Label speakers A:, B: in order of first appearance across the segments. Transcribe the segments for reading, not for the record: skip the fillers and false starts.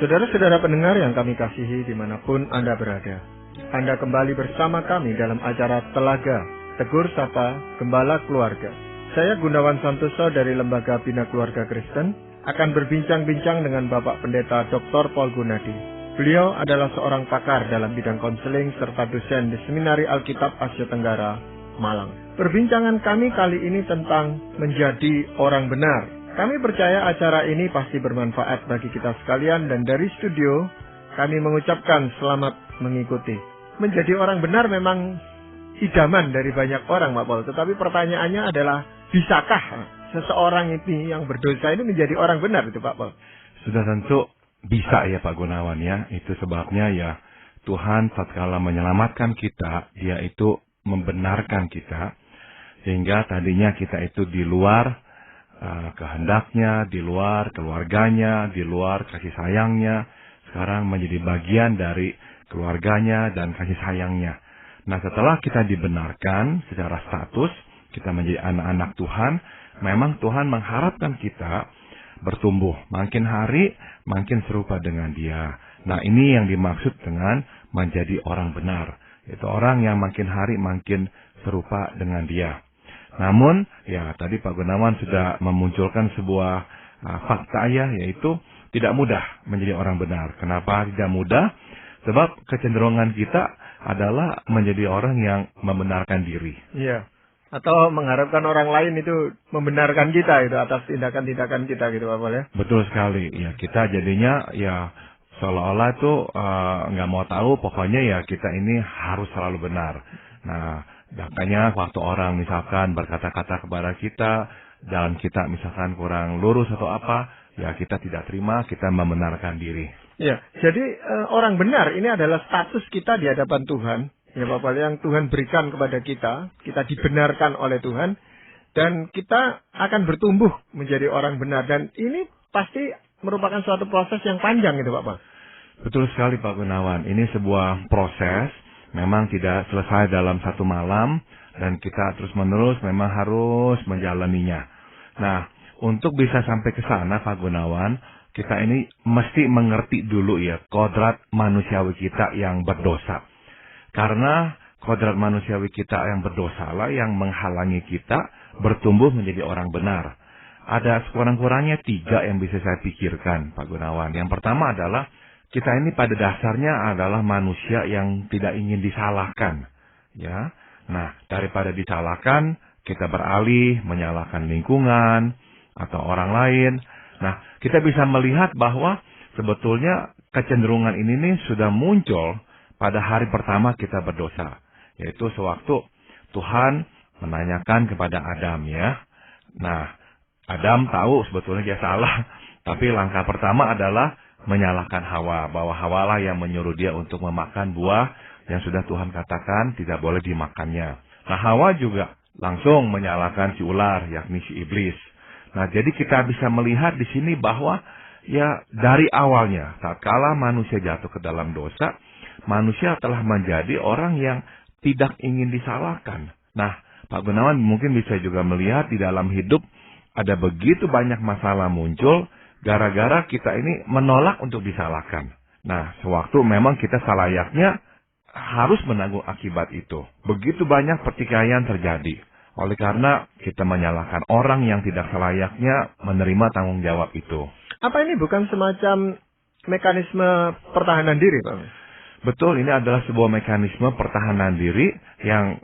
A: Saudara-saudara pendengar yang kami kasihi dimanapun Anda berada, Anda kembali bersama kami dalam acara Telaga, Tegur Sapa, Gembala Keluarga. Saya Gunawan Santoso dari Lembaga Bina Keluarga Kristen akan berbincang-bincang dengan Bapak Pendeta Dr. Paul Gunadi. Beliau adalah seorang pakar dalam bidang konseling serta dosen di Seminari Alkitab Asia Tenggara, Malang. Perbincangan kami kali ini tentang menjadi orang benar. Kami percaya acara ini pasti bermanfaat bagi kita sekalian dan dari studio kami mengucapkan selamat mengikuti. Menjadi orang benar memang idaman dari banyak orang, Pak Paul. Tetapi pertanyaannya adalah, bisakah seseorang ini yang berdosa ini menjadi orang benar itu, Pak Paul?
B: Sudah tentu bisa ya Pak Gunawan ya. Itu sebabnya ya Tuhan tatkala menyelamatkan kita, Dia itu membenarkan kita. Sehingga tadinya kita itu di luar kehendaknya, di luar keluarganya, di luar kasih sayangnya, sekarang menjadi bagian dari keluarganya dan kasih sayangnya. Nah, setelah kita dibenarkan secara status, kita menjadi anak-anak Tuhan, memang Tuhan mengharapkan kita bertumbuh, makin hari makin serupa dengan Dia. Nah, ini yang dimaksud dengan menjadi orang benar. Itu orang yang makin hari makin serupa dengan Dia. Namun, ya tadi Pak Gunawan sudah memunculkan sebuah fakta ya, yaitu tidak mudah menjadi orang benar. Kenapa tidak mudah? Sebab kecenderungan kita adalah menjadi orang yang membenarkan diri.
A: Iya. Atau mengharapkan orang lain itu membenarkan kita itu atas tindakan-tindakan kita gitu Pak Paul ya.
B: Betul sekali. Ya, kita jadinya ya seolah-olah itu nggak mau tahu, pokoknya ya kita ini harus selalu benar. Nah, makanya waktu orang misalkan berkata-kata kepada kita, jalan kita misalkan kurang lurus atau apa, ya kita tidak terima, kita membenarkan diri.
A: Ya, jadi orang benar ini adalah status kita di hadapan Tuhan. Ya Bapak, yang Tuhan berikan kepada kita dibenarkan oleh Tuhan, dan kita akan bertumbuh menjadi orang benar. Dan ini pasti merupakan suatu proses yang panjang itu Bapak.
B: Betul sekali Pak Gunawan, ini sebuah proses. Memang tidak selesai dalam satu malam dan kita terus-menerus memang harus menjalaninya. Nah, untuk bisa sampai ke sana Pak Gunawan, kita ini mesti mengerti dulu ya kodrat manusiawi kita yang berdosa. Karena kodrat manusiawi kita yang berdosa lah yang menghalangi kita bertumbuh menjadi orang benar. Ada sekurang-kurangnya 3 yang bisa saya pikirkan Pak Gunawan. Yang pertama adalah kita ini pada dasarnya adalah manusia yang tidak ingin disalahkan, ya. Nah, daripada disalahkan, kita beralih menyalahkan lingkungan atau orang lain. Nah, kita bisa melihat bahwa sebetulnya kecenderungan ini nih sudah muncul pada hari pertama kita berdosa, yaitu sewaktu Tuhan menanyakan kepada Adam, ya. Nah, Adam tahu sebetulnya dia salah, tapi langkah pertama adalah menyalahkan Hawa, bahwa Hawa lah yang menyuruh dia untuk memakan buah yang sudah Tuhan katakan tidak boleh dimakannya. Nah, Hawa juga langsung menyalahkan si ular, yakni si iblis. Nah, jadi kita bisa melihat di sini bahwa ya dari awalnya, saat kala manusia jatuh ke dalam dosa, manusia telah menjadi orang yang tidak ingin disalahkan. Nah, Pak Gunawan mungkin bisa juga melihat di dalam hidup ada begitu banyak masalah muncul gara-gara kita ini menolak untuk disalahkan. Nah, sewaktu memang kita selayaknya harus menanggung akibat itu. Begitu banyak pertikaian terjadi. Oleh karena kita menyalahkan orang yang tidak selayaknya menerima tanggung jawab itu.
A: Apa ini bukan semacam mekanisme pertahanan diri, Pak?
B: Betul, ini adalah sebuah mekanisme pertahanan diri yang,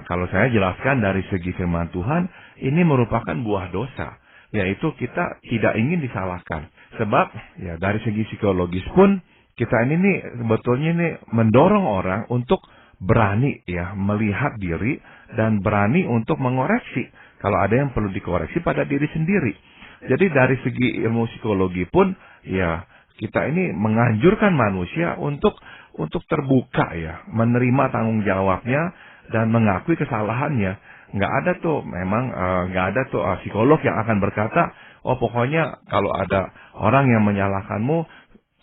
B: kalau saya jelaskan dari segi firman Tuhan, ini merupakan buah dosa. Yaitu kita tidak ingin disalahkan. Sebab ya dari segi psikologis pun kita ini nih sebetulnya nih mendorong orang untuk berani ya melihat diri dan berani untuk mengoreksi kalau ada yang perlu dikoreksi pada diri sendiri. Jadi dari segi ilmu psikologi pun ya kita ini menganjurkan manusia untuk terbuka ya, menerima tanggung jawabnya dan mengakui kesalahannya. Nggak ada tuh, memang nggak ada tuh psikolog yang akan berkata, oh pokoknya kalau ada orang yang menyalahkanmu,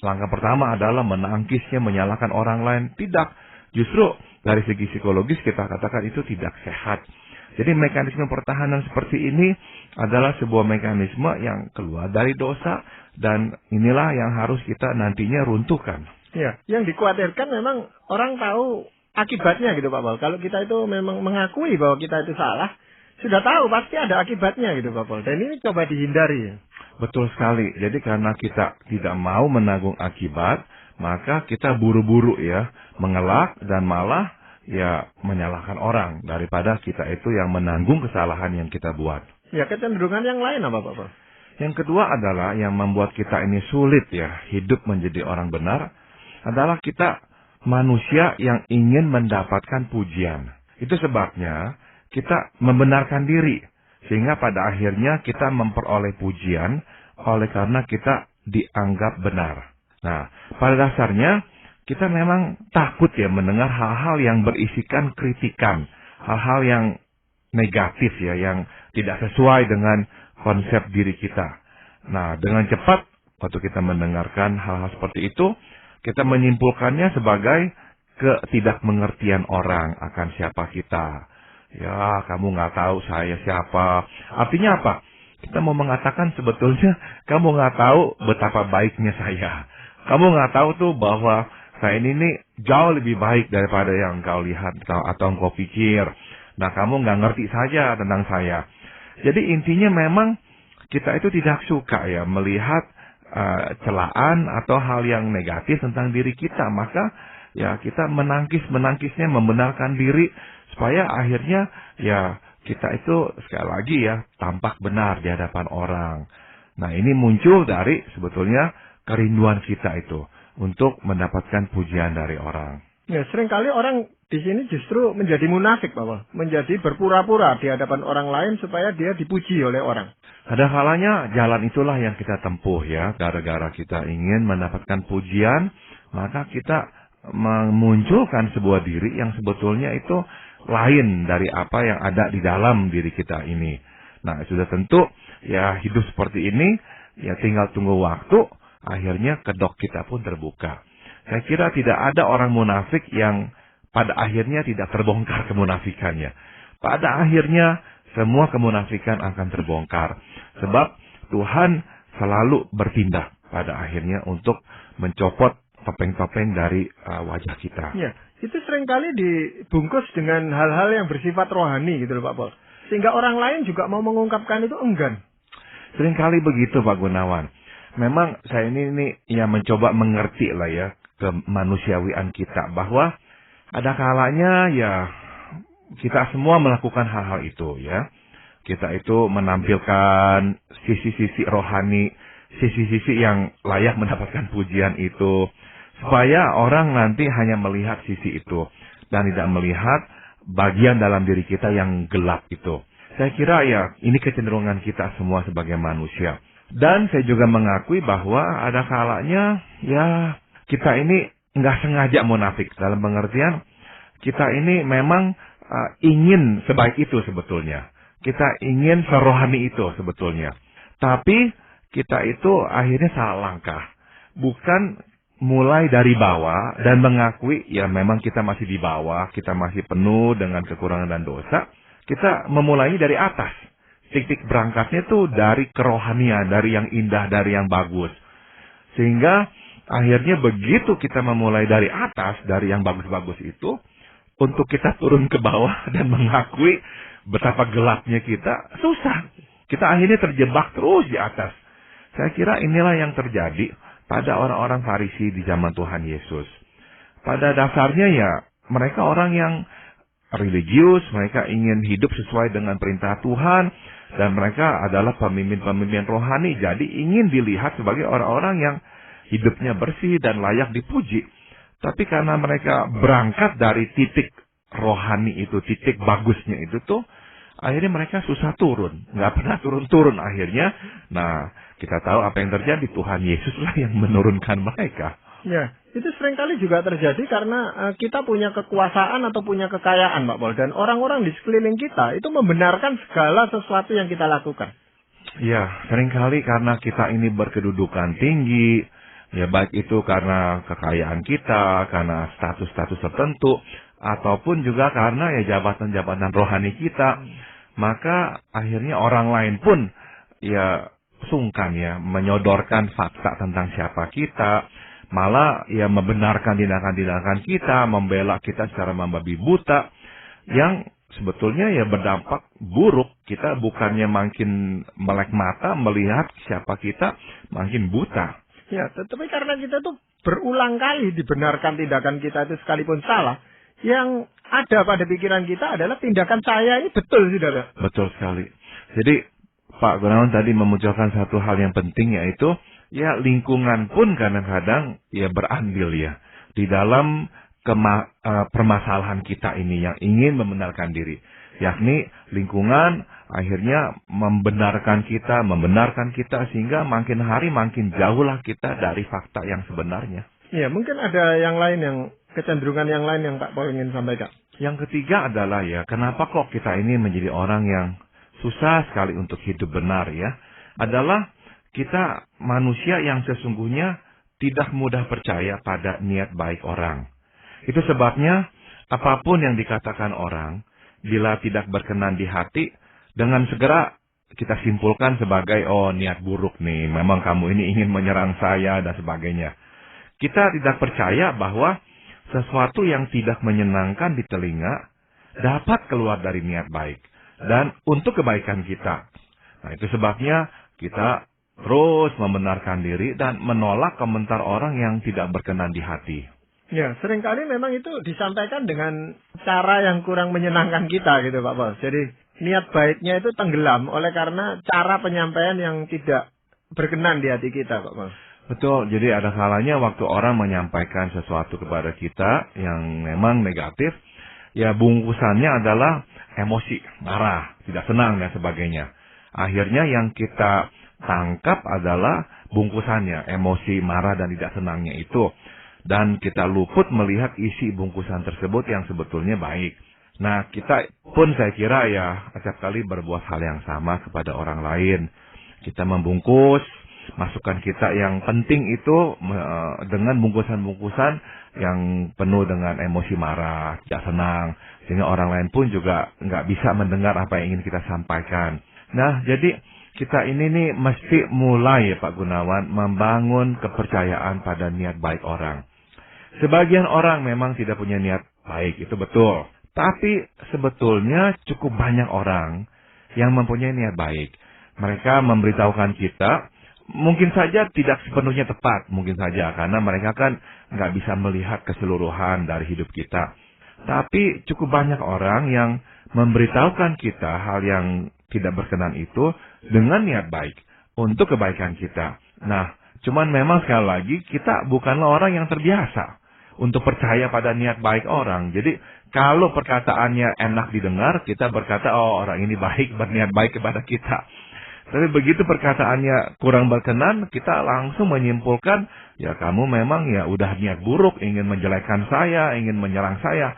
B: langkah pertama adalah menangkisnya, menyalahkan orang lain. Tidak, justru dari segi psikologis kita katakan itu tidak sehat. Jadi mekanisme pertahanan seperti ini adalah sebuah mekanisme yang keluar dari dosa Dan inilah yang harus kita nantinya runtuhkan.
A: Ya, yang dikhawatirkan memang orang tahu akibatnya gitu Pak Paul. Kalau kita itu memang mengakui bahwa kita itu salah, sudah tahu pasti ada akibatnya gitu Pak Paul. Dan ini coba dihindari.
B: Betul sekali. Jadi karena kita tidak mau menanggung akibat, maka kita buru-buru ya mengelak dan malah ya menyalahkan orang daripada kita itu yang menanggung kesalahan yang kita buat.
A: Ya, kecenderungan yang lain apa Pak Paul?
B: Yang kedua adalah yang membuat kita ini sulit ya hidup menjadi orang benar adalah kita manusia yang ingin mendapatkan pujian. Itu sebabnya kita membenarkan diri sehingga pada akhirnya kita memperoleh pujian oleh karena kita dianggap benar. Nah, pada dasarnya kita memang takut ya mendengar hal-hal yang berisikan kritikan, hal-hal yang negatif ya, yang tidak sesuai dengan konsep diri kita. Nah, dengan cepat waktu kita mendengarkan hal-hal seperti itu, kita menyimpulkannya sebagai ketidakmengertian orang akan siapa kita. Ya, kamu nggak tahu saya siapa. Artinya apa? Kita mau mengatakan sebetulnya kamu nggak tahu betapa baiknya saya. Kamu nggak tahu tuh bahwa saya ini nih jauh lebih baik daripada yang engkau lihat atau engkau pikir. Nah, kamu nggak ngerti saja tentang saya. Jadi intinya memang kita itu tidak suka ya melihat celaan atau hal yang negatif tentang diri kita. Maka ya kita menangkisnya membenarkan diri supaya akhirnya ya kita itu sekali lagi ya tampak benar di hadapan orang. Nah, ini muncul dari sebetulnya kerinduan kita itu untuk mendapatkan pujian dari orang.
A: Ya, seringkali orang di sini justru menjadi munafik, Bapak. Menjadi berpura-pura di hadapan orang lain supaya dia dipuji oleh orang.
B: Ada kalanya jalan itulah yang kita tempuh ya. Gara-gara kita ingin mendapatkan pujian, maka kita memunculkan sebuah diri yang sebetulnya itu lain dari apa yang ada di dalam diri kita ini. Nah, sudah tentu ya hidup seperti ini, ya tinggal tunggu waktu, akhirnya kedok kita pun terbuka. Saya kira tidak ada orang munafik yang pada akhirnya tidak terbongkar kemunafikannya. Pada akhirnya semua kemunafikan akan terbongkar. Sebab Tuhan selalu bertindak pada akhirnya untuk mencopot topeng-topeng dari wajah kita.
A: Ya, itu seringkali dibungkus dengan hal-hal yang bersifat rohani gitu loh Pak Paul. Sehingga orang lain juga mau mengungkapkan itu enggan.
B: Seringkali begitu Pak Gunawan. Memang saya ini ya mencoba mengerti lah ya kemanusiawian kita bahwa ada kalanya ya kita semua melakukan hal-hal itu ya. Kita itu menampilkan sisi-sisi rohani, sisi-sisi yang layak mendapatkan pujian itu. Supaya orang nanti hanya melihat sisi itu dan tidak melihat bagian dalam diri kita yang gelap itu. Saya kira ya ini kecenderungan kita semua sebagai manusia. Dan saya juga mengakui bahwa ada kalanya ya kita ini nggak sengaja munafik. Dalam pengertian kita ini memang ingin sebaik itu sebetulnya. Kita ingin serohani itu sebetulnya. Tapi kita itu akhirnya salah langkah. Bukan mulai dari bawah dan mengakui ya memang kita masih di bawah. Kita masih penuh dengan kekurangan dan dosa. Kita memulainya dari atas. Titik berangkatnya tuh dari kerohanian, dari yang indah, dari yang bagus. Sehingga akhirnya begitu kita memulai dari atas, dari yang bagus-bagus itu, untuk kita turun ke bawah dan mengakui betapa gelapnya kita, susah. Kita akhirnya terjebak terus di atas. Saya kira inilah yang terjadi pada orang-orang Farisi di zaman Tuhan Yesus. Pada dasarnya ya, mereka orang yang religius, mereka ingin hidup sesuai dengan perintah Tuhan, dan mereka adalah pemimpin-pemimpin rohani, jadi ingin dilihat sebagai orang-orang yang hidupnya bersih dan layak dipuji. Tapi karena mereka berangkat dari titik rohani itu, titik bagusnya itu tuh, akhirnya mereka susah turun. Nggak pernah turun-turun akhirnya. Nah, kita tahu apa yang terjadi. Tuhan Yesuslah yang menurunkan mereka.
A: Ya, itu seringkali juga terjadi karena kita punya kekuasaan atau punya kekayaan, Pak Paul. Dan orang-orang di sekeliling kita itu membenarkan segala sesuatu yang kita lakukan.
B: Ya, seringkali karena kita ini berkedudukan tinggi, ya baik itu karena kekayaan kita, karena status-status tertentu, ataupun juga karena ya jabatan-jabatan rohani kita, maka akhirnya orang lain pun ya sungkan ya menyodorkan fakta tentang siapa kita, malah ya membenarkan tindakan-tindakan kita, membela kita secara membabi buta, yang sebetulnya ya berdampak buruk. Kita bukannya makin melek mata melihat siapa kita, makin buta.
A: Ya, tetapi karena kita tuh berulang kali dibenarkan tindakan kita itu sekalipun salah, yang ada pada pikiran kita adalah tindakan saya ini betul, saudara.
B: Betul sekali. Jadi Pak Gunawan tadi memunculkan satu hal yang penting, yaitu ya lingkungan pun kadang-kadang ya berandil ya di dalam permasalahan kita ini yang ingin membenarkan diri. Yakni lingkungan akhirnya membenarkan kita sehingga makin hari makin jauhlah kita dari fakta yang sebenarnya.
A: Ya, mungkin ada yang lain, yang kecenderungan yang lain yang Pak Paul ingin sampaikan.
B: Yang ketiga adalah ya, kenapa kok kita ini menjadi orang yang susah sekali untuk hidup benar ya, adalah kita manusia yang sesungguhnya tidak mudah percaya pada niat baik orang. Itu sebabnya apapun yang dikatakan orang, bila tidak berkenan di hati, dengan segera kita simpulkan sebagai, oh niat buruk nih, memang kamu ini ingin menyerang saya dan sebagainya. Kita tidak percaya bahwa sesuatu yang tidak menyenangkan di telinga dapat keluar dari niat baik dan untuk kebaikan kita. Nah, itu sebabnya kita terus membenarkan diri dan menolak komentar orang yang tidak berkenan di hati.
A: Ya, seringkali memang itu disampaikan dengan cara yang kurang menyenangkan kita gitu Pak Paul. Jadi niat baiknya itu tenggelam oleh karena cara penyampaian yang tidak berkenan di hati kita Pak Paul.
B: Betul, jadi ada kalanya waktu orang menyampaikan sesuatu kepada kita yang memang negatif, ya bungkusannya adalah emosi, marah, tidak senang dan sebagainya. Akhirnya yang kita tangkap adalah bungkusannya, emosi, marah dan tidak senangnya itu. Dan kita luput melihat isi bungkusan tersebut yang sebetulnya baik. Nah, kita pun saya kira ya setiap kali berbuat hal yang sama kepada orang lain. Kita membungkus masukan kita yang penting itu dengan bungkusan-bungkusan yang penuh dengan emosi marah, tidak senang. Sehingga orang lain pun juga nggak bisa mendengar apa yang ingin kita sampaikan. Nah, jadi kita ini nih mesti mulai ya Pak Gunawan membangun kepercayaan pada niat baik orang. Sebagian orang memang tidak punya niat baik, itu betul. Tapi sebetulnya cukup banyak orang yang mempunyai niat baik. Mereka memberitahukan kita, mungkin saja tidak sepenuhnya tepat, mungkin saja karena mereka kan nggak bisa melihat keseluruhan dari hidup kita. Tapi cukup banyak orang yang memberitahukan kita hal yang tidak berkenan itu dengan niat baik untuk kebaikan kita. Nah, cuman memang sekali lagi kita bukanlah orang yang terbiasa untuk percaya pada niat baik orang. Jadi kalau perkataannya enak didengar, kita berkata, oh orang ini baik, berniat baik kepada kita. Tapi begitu perkataannya kurang berkenan, kita langsung menyimpulkan, ya kamu memang ya udah niat buruk, ingin menjelekkan saya, ingin menyerang saya.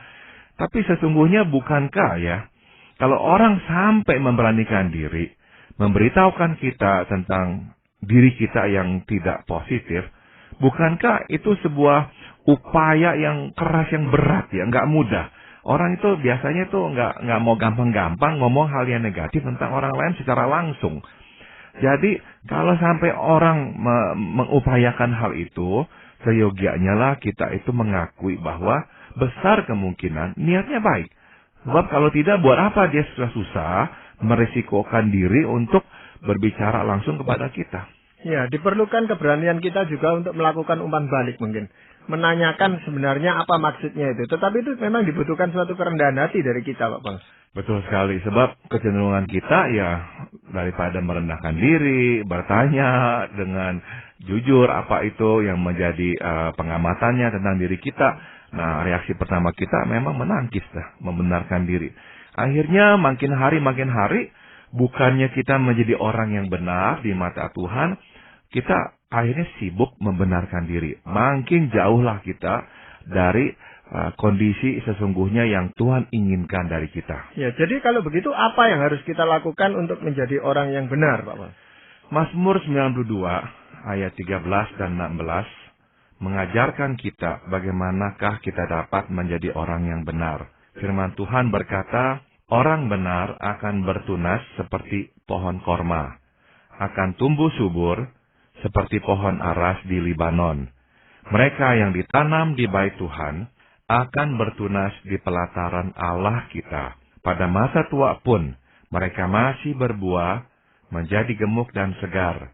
B: Tapi sesungguhnya bukankah ya, kalau orang sampai memberanikan diri, memberitahukan kita tentang diri kita yang tidak positif, bukankah itu sebuah upaya yang keras, yang berat ya, nggak mudah. Orang itu biasanya tuh nggak mau gampang-gampang ngomong hal yang negatif tentang orang lain secara langsung. Jadi kalau sampai orang mengupayakan hal itu, seyogianya lah kita itu mengakui bahwa besar kemungkinan niatnya baik. Sebab kalau tidak, buat apa dia susah-susah merisikokan diri untuk berbicara langsung kepada kita.
A: Ya, diperlukan keberanian kita juga untuk melakukan umpan balik mungkin. Menanyakan sebenarnya apa maksudnya itu. Tetapi itu memang dibutuhkan suatu kerendahan hati dari kita, Pak Bang.
B: Betul sekali, sebab kecenderungan kita ya daripada merendahkan diri, bertanya dengan jujur apa itu yang menjadi pengamatannya tentang diri kita. Nah, reaksi pertama kita memang menangkis dah, membenarkan diri. Akhirnya makin hari, bukannya kita menjadi orang yang benar di mata Tuhan, kita akhirnya sibuk membenarkan diri. Makin jauhlah kita dari kondisi sesungguhnya yang Tuhan inginkan dari kita.
A: Ya, jadi kalau begitu apa yang harus kita lakukan untuk menjadi orang yang benar, Pak Mas?
B: Mazmur 92 ayat 13 dan 16 mengajarkan kita bagaimanakah kita dapat menjadi orang yang benar. Firman Tuhan berkata, orang benar akan bertunas seperti pohon korma, akan tumbuh subur seperti pohon aras di Libanon. Mereka yang ditanam di bait Tuhan akan bertunas di pelataran Allah kita. Pada masa tua pun mereka masih berbuah, menjadi gemuk dan segar,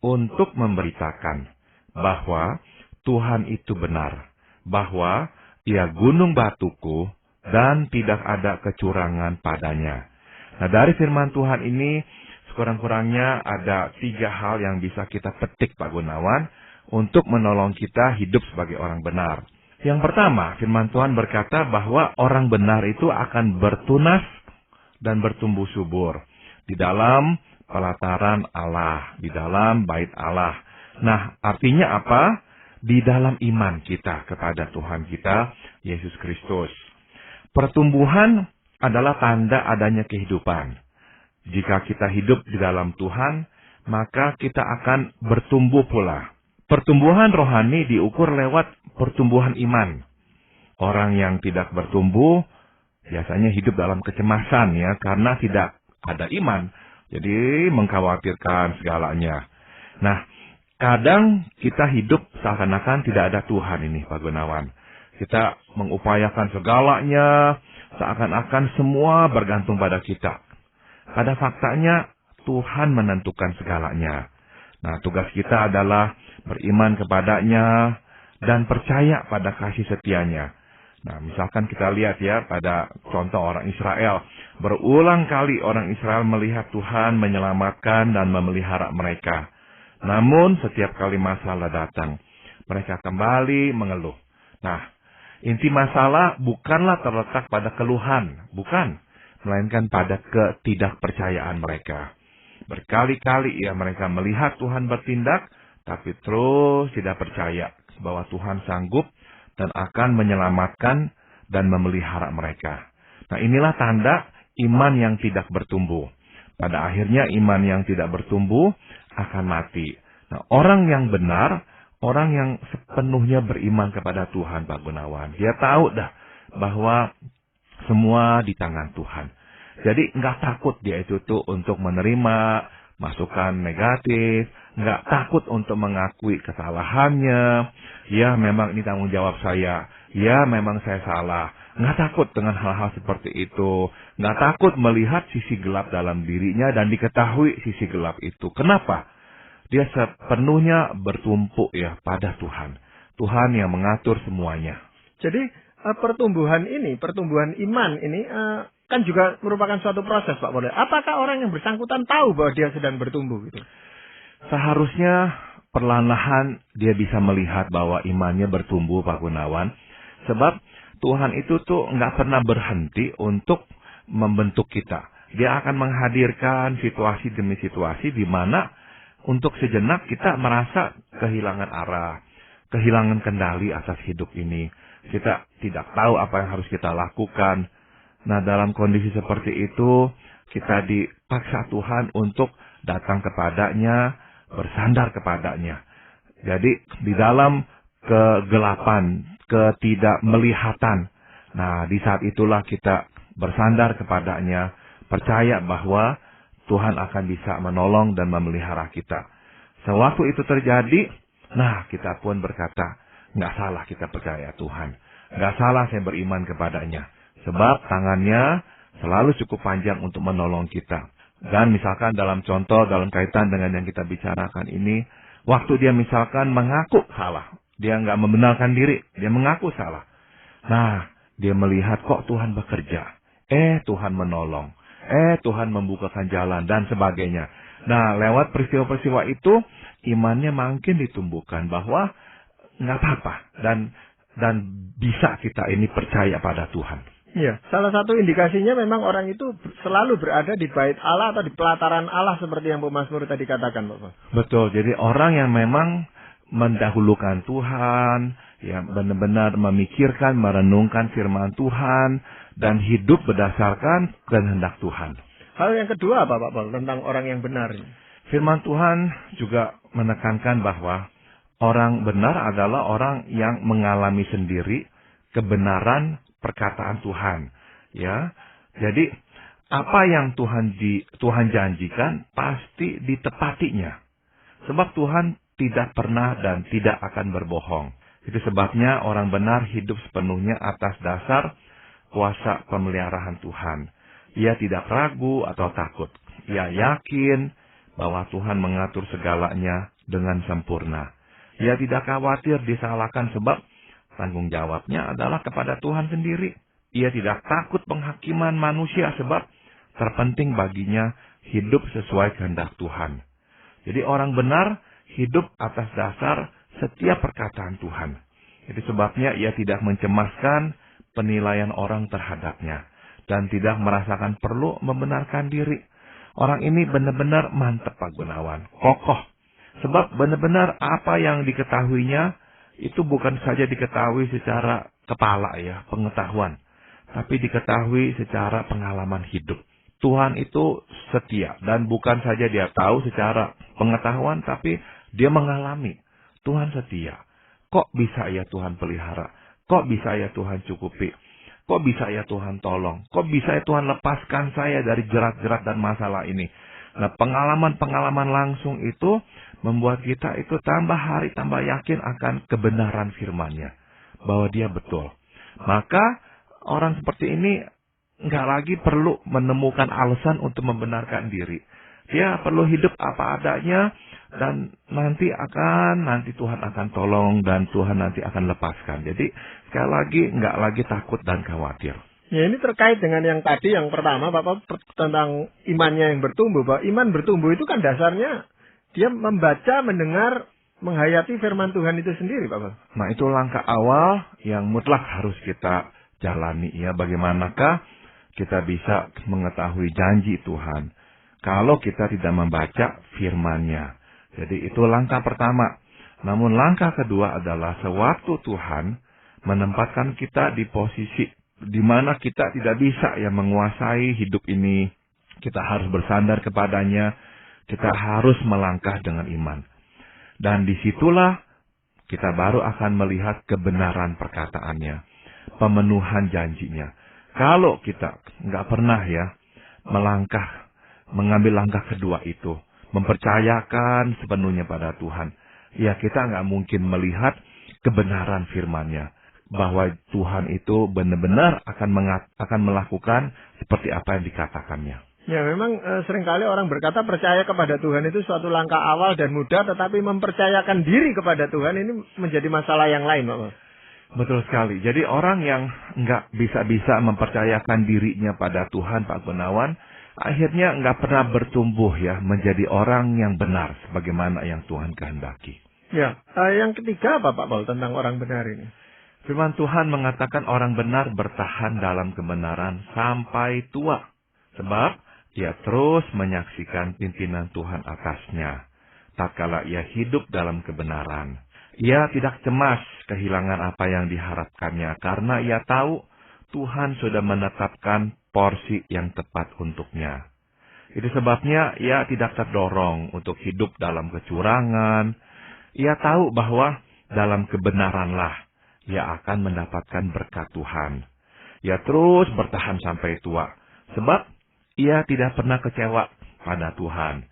B: untuk memberitakan bahwa Tuhan itu benar, bahwa Ia gunung batuku dan tidak ada kecurangan padanya. Nah, dari firman Tuhan ini sekurang-kurangnya ada 3 hal yang bisa kita petik, Pak Gunawan, untuk menolong kita hidup sebagai orang benar. Yang pertama, firman Tuhan berkata bahwa orang benar itu akan bertunas dan bertumbuh subur di dalam pelataran Allah, di dalam bait Allah. Nah, artinya apa? Di dalam iman kita kepada Tuhan kita, Yesus Kristus. Pertumbuhan adalah tanda adanya kehidupan. Jika kita hidup di dalam Tuhan, maka kita akan bertumbuh pula. Pertumbuhan rohani diukur lewat pertumbuhan iman. Orang yang tidak bertumbuh biasanya hidup dalam kecemasan ya, karena tidak ada iman. Jadi mengkhawatirkan segalanya. Nah, kadang kita hidup seakan-akan tidak ada Tuhan ini, Pak Gunawan. Kita mengupayakan segalanya, seakan-akan semua bergantung pada kita. Pada faktanya, Tuhan menentukan segalanya. Nah, tugas kita adalah beriman kepadanya dan percaya pada kasih setianya. Nah, misalkan kita lihat ya pada contoh orang Israel. Berulang kali orang Israel melihat Tuhan menyelamatkan dan memelihara mereka. Namun setiap kali masalah datang, mereka kembali mengeluh. Nah, inti masalah bukanlah terletak pada keluhan, bukan. Melainkan pada ketidakpercayaan mereka. Berkali-kali ya mereka melihat Tuhan bertindak, tapi terus tidak percaya bahwa Tuhan sanggup dan akan menyelamatkan dan memelihara mereka. Nah, inilah tanda iman yang tidak bertumbuh. Pada akhirnya iman yang tidak bertumbuh akan mati. Nah, orang yang benar, orang yang sepenuhnya beriman kepada Tuhan, Pak Gunawan, dia tahu dah bahwa semua di tangan Tuhan. Jadi nggak takut dia itu tuh untuk menerima masukan negatif, nggak takut untuk mengakui kesalahannya. Ya, memang ini tanggung jawab saya. Ya, memang saya salah. Nggak takut dengan hal-hal seperti itu. Nggak takut melihat sisi gelap dalam dirinya dan diketahui sisi gelap itu. Kenapa? Dia sepenuhnya bertumpu ya pada Tuhan. Tuhan yang mengatur semuanya.
A: Jadi pertumbuhan iman ini kan juga merupakan suatu proses, Pak Boleh. Apakah orang yang bersangkutan tahu bahwa dia sedang bertumbuh gitu?
B: Seharusnya perlahan-lahan dia bisa melihat bahwa imannya bertumbuh, Pak Gunawan. Sebab Tuhan itu tuh nggak pernah berhenti untuk membentuk kita. Dia akan menghadirkan situasi demi situasi di mana untuk sejenak kita merasa kehilangan arah, kehilangan kendali atas hidup ini. Kita tidak tahu apa yang harus kita lakukan. Nah, dalam kondisi seperti itu, kita dipaksa Tuhan untuk datang kepadanya, bersandar kepadanya. Jadi, di dalam kegelapan, ketidakmelihatan, nah, di saat itulah kita bersandar kepadanya, percaya bahwa Tuhan akan bisa menolong dan memelihara kita. Sewaktu itu terjadi, nah, kita pun berkata, nggak salah kita percaya Tuhan. Nggak salah saya beriman kepadanya. Sebab tangannya selalu cukup panjang untuk menolong kita. Dan misalkan dalam contoh, dalam kaitan dengan yang kita bicarakan ini, waktu dia misalkan mengaku salah. Dia nggak membenarkan diri, dia mengaku salah. Nah, dia melihat kok Tuhan bekerja. Tuhan menolong. Tuhan membukakan jalan dan sebagainya. Nah, lewat peristiwa-peristiwa itu, imannya makin ditumbuhkan bahwa nggak apa-apa. Dan bisa kita ini percaya pada Tuhan.
A: Iya, salah satu indikasinya memang orang itu selalu berada di bait Allah atau di pelataran Allah seperti yang Bu Mazmur tadi katakan, Bapak.
B: Betul, jadi orang yang memang mendahulukan Tuhan, yang benar-benar memikirkan, merenungkan firman Tuhan, dan hidup berdasarkan kehendak Tuhan.
A: Hal yang kedua apa, Pak Paul, tentang orang yang benar?
B: Firman Tuhan juga menekankan bahwa orang benar adalah orang yang mengalami sendiri kebenaran perkataan Tuhan. Ya, jadi apa yang Tuhan janjikan pasti ditepatinya. Sebab Tuhan tidak pernah dan tidak akan berbohong. Itu sebabnya orang benar hidup sepenuhnya atas dasar kuasa pemeliharaan Tuhan. Ia tidak ragu atau takut. Ia yakin bahwa Tuhan mengatur segalanya dengan sempurna. Ia tidak khawatir disalahkan sebab tanggung jawabnya adalah kepada Tuhan sendiri. Ia tidak takut penghakiman manusia sebab terpenting baginya hidup sesuai kehendak Tuhan. Jadi orang benar hidup atas dasar setiap perkataan Tuhan. Itu sebabnya ia tidak mencemaskan penilaian orang terhadapnya dan tidak merasakan perlu membenarkan diri. Orang ini benar-benar mantap Pak Gunawan, kokoh. Sebab benar-benar apa yang diketahuinya itu bukan saja diketahui secara kepala ya, pengetahuan, tapi diketahui secara pengalaman hidup. Tuhan itu setia dan bukan saja dia tahu secara pengetahuan, tapi dia mengalami. Tuhan setia. Kok bisa ya Tuhan pelihara? Kok bisa ya Tuhan cukupi? Kok bisa ya Tuhan tolong? Kok bisa ya Tuhan lepaskan saya dari jerat-jerat dan masalah ini? Nah, pengalaman-pengalaman langsung itu membuat kita itu tambah hari tambah yakin akan kebenaran firman-Nya. Bahwa dia betul. Maka orang seperti ini nggak lagi perlu menemukan alasan untuk membenarkan diri. Dia perlu hidup apa adanya dan nanti Tuhan akan tolong dan Tuhan nanti akan lepaskan. Jadi sekali lagi nggak lagi takut dan khawatir.
A: Ya, ini terkait dengan yang tadi yang pertama Bapak tentang imannya yang bertumbuh. Bahwa iman bertumbuh itu kan dasarnya dia membaca, mendengar, menghayati firman Tuhan itu sendiri Bapak.
B: Nah, itu langkah awal yang mutlak harus kita jalani ya. Bagaimanakah kita bisa mengetahui janji Tuhan kalau kita tidak membaca firman-Nya. Jadi itu langkah pertama. Namun langkah kedua adalah sewaktu Tuhan menempatkan kita di posisi di mana kita tidak bisa ya menguasai hidup ini. Kita harus bersandar kepadanya. Kita harus melangkah dengan iman. Dan disitulah kita baru akan melihat kebenaran perkataannya. Pemenuhan janjinya. Kalau kita nggak pernah ya mengambil langkah kedua itu, mempercayakan sepenuhnya pada Tuhan, ya kita nggak mungkin melihat kebenaran firman-Nya, bahwa Tuhan itu benar-benar akan melakukan seperti apa yang dikatakannya.
A: Ya, memang seringkali orang berkata percaya kepada Tuhan itu suatu langkah awal dan mudah, tetapi mempercayakan diri kepada Tuhan ini menjadi masalah yang lain, Bapak.
B: Betul sekali. Jadi orang yang nggak bisa mempercayakan dirinya pada Tuhan, Pak Gunawan, akhirnya nggak pernah bertumbuh ya menjadi orang yang benar sebagaimana yang Tuhan kehendaki.
A: Ya, yang ketiga apa Pak Paul tentang orang benar ini?
B: Firman Tuhan mengatakan orang benar bertahan dalam kebenaran sampai tua. Sebab ia terus menyaksikan pimpinan Tuhan atasnya. Tatkala ia hidup dalam kebenaran. Ia tidak cemas kehilangan apa yang diharapkannya karena ia tahu Tuhan sudah menetapkan porsi yang tepat untuknya. Itu sebabnya ia tidak terdorong untuk hidup dalam kecurangan. Ia tahu bahwa dalam kebenaranlah ia akan mendapatkan berkat Tuhan. Ia terus bertahan sampai tua. Sebab ia tidak pernah kecewa pada Tuhan.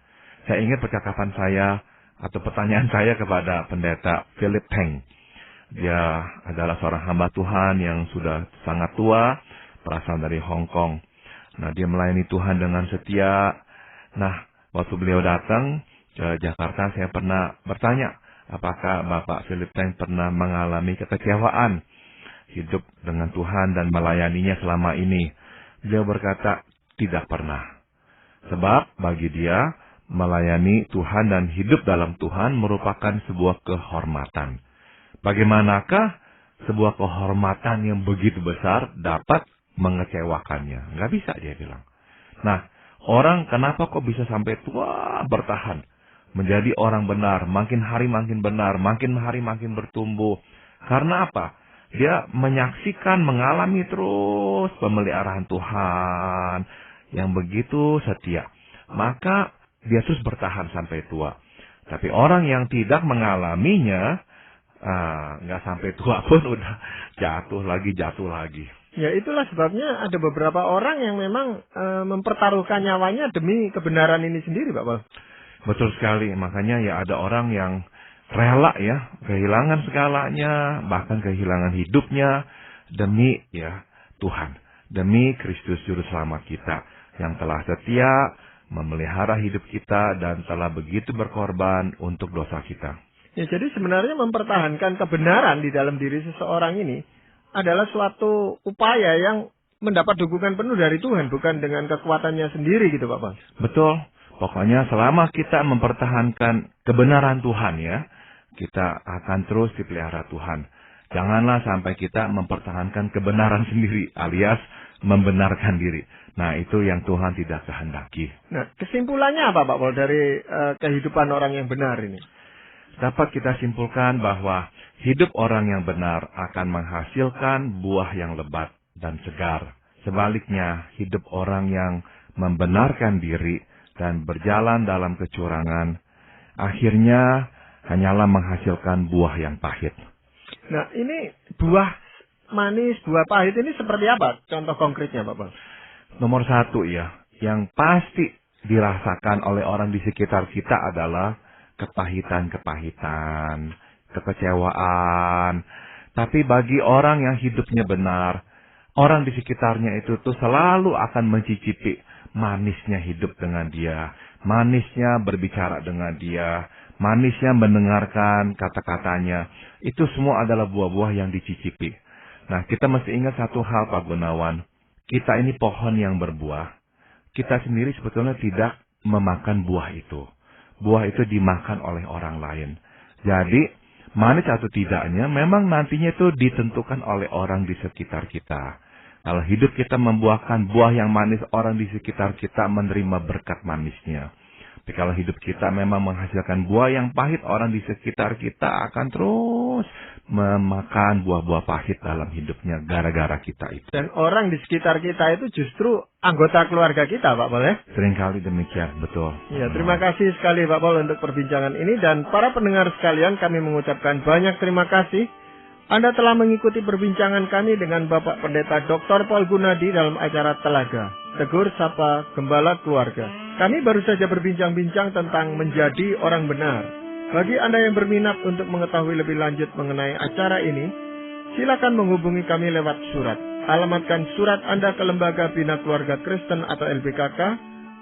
B: Saya ingat percakapan saya atau pertanyaan saya kepada pendeta Philip Teng. Dia adalah seorang hamba Tuhan yang sudah sangat tua, berasal dari Hong Kong. Nah, dia melayani Tuhan dengan setia. Nah, waktu beliau datang ke Jakarta, saya pernah bertanya, apakah Bapak Philip Teng pernah mengalami kekecewaan hidup dengan Tuhan dan melayaninya selama ini? Beliau berkata, tidak pernah. Sebab bagi dia, melayani Tuhan dan hidup dalam Tuhan merupakan sebuah kehormatan. Bagaimanakah sebuah kehormatan yang begitu besar dapat mengecewakannya? Nggak bisa, dia bilang. Nah, orang kenapa kok bisa sampai tua bertahan? Menjadi orang benar, makin hari makin benar, makin hari makin bertumbuh. Karena apa? Dia menyaksikan, mengalami terus pemeliharaan Tuhan yang begitu setia. Maka dia terus bertahan sampai tua. Tapi orang yang tidak mengalaminya, nggak sampai tua pun udah jatuh lagi.
A: Ya itulah sebabnya ada beberapa orang yang memang mempertaruhkan nyawanya demi kebenaran ini sendiri, Pak Paul.
B: Betul sekali, makanya ya ada orang yang rela ya, kehilangan segalanya, bahkan kehilangan hidupnya demi ya Tuhan, demi Kristus Juru Selamat kita yang telah setia memelihara hidup kita dan telah begitu berkorban untuk dosa kita.
A: Ya, jadi sebenarnya mempertahankan kebenaran di dalam diri seseorang ini adalah suatu upaya yang mendapat dukungan penuh dari Tuhan, bukan dengan kekuatannya sendiri gitu, Pak Paul.
B: Betul. Pokoknya selama kita mempertahankan kebenaran Tuhan ya, kita akan terus dipelihara Tuhan. Janganlah sampai kita mempertahankan kebenaran sendiri, alias membenarkan diri. Nah, itu yang Tuhan tidak kehendaki.
A: Nah, kesimpulannya apa, Pak Paul, dari kehidupan orang yang benar ini?
B: Dapat kita simpulkan bahwa hidup orang yang benar akan menghasilkan buah yang lebat dan segar. Sebaliknya, hidup orang yang membenarkan diri dan berjalan dalam kecurangan, akhirnya hanyalah menghasilkan buah yang pahit.
A: Nah, ini buah manis, buah pahit ini seperti apa? Contoh konkretnya, Pak Paul.
B: Nomor satu ya, yang pasti dirasakan oleh orang di sekitar kita adalah kepahitan-kepahitan, kekecewaan. Tapi bagi orang yang hidupnya benar, orang di sekitarnya itu tuh selalu akan mencicipi manisnya hidup dengan dia, manisnya berbicara dengan dia, manisnya mendengarkan kata-katanya. Itu semua adalah buah-buah yang dicicipi. Nah, kita mesti ingat satu hal, Pak Gunawan. Kita ini pohon yang berbuah. Kita sendiri sebetulnya tidak memakan buah itu. Buah itu dimakan oleh orang lain. Jadi, manis atau tidaknya memang nantinya itu ditentukan oleh orang di sekitar kita. Kalau hidup kita membuahkan buah yang manis, orang di sekitar kita menerima berkat manisnya. Tapi kalau hidup kita memang menghasilkan buah yang pahit, orang di sekitar kita akan terus memakan buah-buah pahit dalam hidupnya gara-gara kita itu.
A: Dan orang di sekitar kita itu justru anggota keluarga kita, Pak Paul ya?
B: Seringkali demikian, betul.
A: Ya, terima kasih sekali Pak Paul untuk perbincangan ini. Dan para pendengar sekalian, kami mengucapkan banyak terima kasih. Anda telah mengikuti perbincangan kami dengan Bapak Pendeta Dr. Paul Gunadi dalam acara Telaga, Tegur Sapa Gembala Keluarga. Kami baru saja berbincang-bincang tentang menjadi orang benar. Bagi Anda yang berminat untuk mengetahui lebih lanjut mengenai acara ini, silakan menghubungi kami lewat surat. Alamatkan surat Anda ke Lembaga Bina Keluarga Kristen atau LBKK,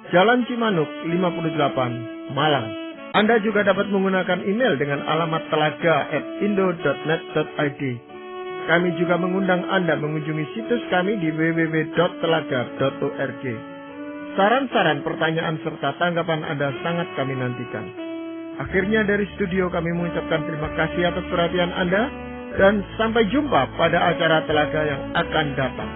A: Jalan Cimanuk 58, Malang. Anda juga dapat menggunakan email dengan alamat telaga@indo.net.id. Kami juga mengundang Anda mengunjungi situs kami di www.telaga.org. Saran-saran, pertanyaan, serta tanggapan Anda sangat kami nantikan. Akhirnya dari studio kami mengucapkan terima kasih atas perhatian Anda, dan sampai jumpa pada acara Telaga yang akan datang.